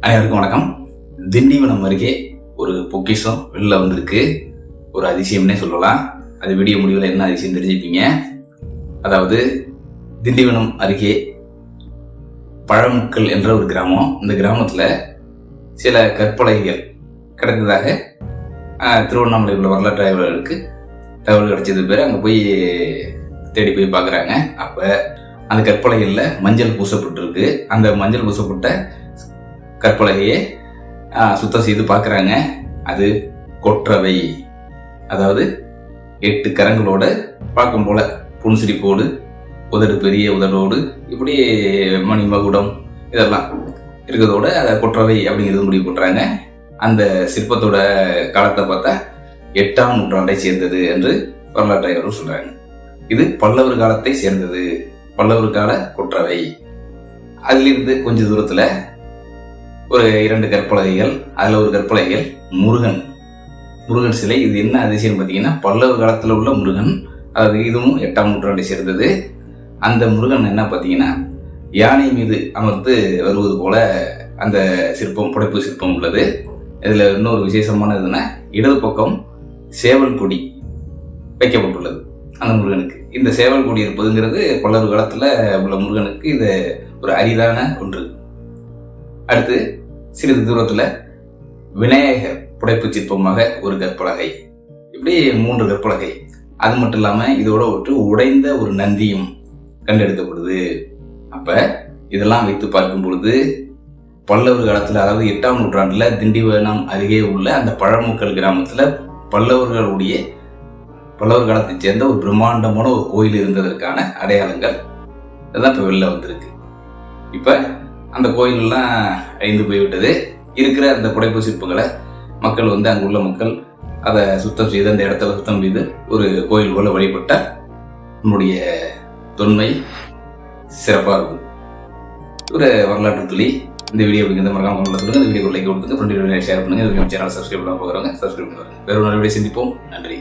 அனைவருக்கும் வணக்கம். திண்டிவனம் அருகே ஒரு பொக்கிஷம் வெளில வந்திருக்கு. ஒரு அதிசயம்னே சொல்லலாம். அது வீடியோ முடிவில் என்ன அதிசயம் தெரிஞ்சுப்பீங்க. அதாவது திண்டிவனம் அருகே பழமுக்கல் என்ற ஒரு கிராமம். இந்த கிராமத்தில் சில கற்பலகைகள் கிடைத்ததாக திருவண்ணாமலை உள்ள வரலாற்று ஆய்வாளர்களுக்கு தகவல் கிடைச்சது பேர் அங்கே போய் தேடி போய் பார்க்குறாங்க. அப்போ அந்த கற்பலகையில் மஞ்சள் பூசப்பட்டிருக்கு. அந்த மஞ்சள் பூசப்பட்ட கற்பலகையை சுத்தம் செய்து பார்க்குறாங்க. அது கொற்றவை, அதாவது 8 கரங்களோட பார்க்கும் போல புன்சிரிப்போடு, உதடு பெரிய உதடோடு, இப்படி மணிமகுடம் இதெல்லாம் இருக்கிறதோட அதை கொற்றவை அப்படிங்கிறது முடிவு பண்ணுறாங்க. அந்த சிற்பத்தோட காலத்தை பார்த்தா 8ஆம் நூற்றாண்டை சேர்ந்தது என்று வரலாற்றாளர்கள் சொல்றாங்க. இது பல்லவர் காலத்தை சேர்ந்தது, பல்லவர் கால கொற்றவை. அதிலிருந்து கொஞ்ச தூரத்துல ஒரு 2 கற்பலகைகள், அதுல ஒரு கற்பலகைகள் முருகன் சிலை. இது என்ன அதிசயம் பார்த்தீங்கன்னா, பல்லவர் காலத்துல உள்ள முருகன், அதாவது இதுவும் 8ஆம் நூற்றாண்டை சேர்ந்தது. அந்த முருகன் என்ன பார்த்தீங்கன்னா, யானை மீது அமர்ந்து வருவது போல அந்த சிற்பம், புடைப்பு சிற்பம் உள்ளது. இதுல இன்னொரு விசேஷமானதுன்னா, இடது பக்கம் சேவல் கொடி வைக்கப்பட்டுள்ளது அந்த முருகனுக்கு. இந்த சேவல் கொடி இருப்பதுங்கிறது பல்லவர் காலத்துல உள்ள முருகனுக்கு இது ஒரு அரிதான ஒன்று. அடுத்து சிறிது தூரத்துல விநாயகர் புடைப்பு சிற்பமாக ஒரு கற்பலகை, இப்படி 3 கற்பலகை. அது மட்டும் இல்லாம இதோட ஒட்டு உடைந்த ஒரு நந்தியும் கண்டெடுக்கப்படுது. அப்ப இதெல்லாம் வைத்து பார்க்கும் பொழுது பல்லவர் காலத்துல, அதாவது 8ஆம் நூற்றாண்டுல திண்டிவனம் அருகே உள்ள அந்த பழமுக்கல் கிராமத்துல பல்லவர் காலத்தை சேர்ந்த ஒரு பிரம்மாண்டமான ஒரு கோயில் இருந்ததற்கான அடையாளங்கள் இதெல்லாம் இப்ப வெளில வந்திருக்கு. இப்ப அந்த கோயிலெல்லாம் அழிந்து போய்விட்டது. இருக்கிற அந்த புடைப்பு சிற்பங்களை மக்கள் அங்குள்ள மக்கள் அதை சுத்தம் செய்து, அந்த இடத்துல சுத்தம் செய்து ஒரு கோயில் போல வழிபட்டால் நம்முடைய தொன்மை சிறப்பாக இருக்கும். ஒரு வரலாற்று துளி. இந்த வீடியோ அப்படிங்கிறத மறக்காம சொல்லுங்க. இந்த வீடியோ லைக் கொடுத்துங்க, ஃப்ரெண்ட் ஷேர் பண்ணுங்க. சேனல் சப்ஸ்கிரைப் பண்ண போகிறவங்க சப்ஸ்கிரைப் பண்ணுவாங்க. வேற ஒரு வீடியோ சந்திப்போம். நன்றி.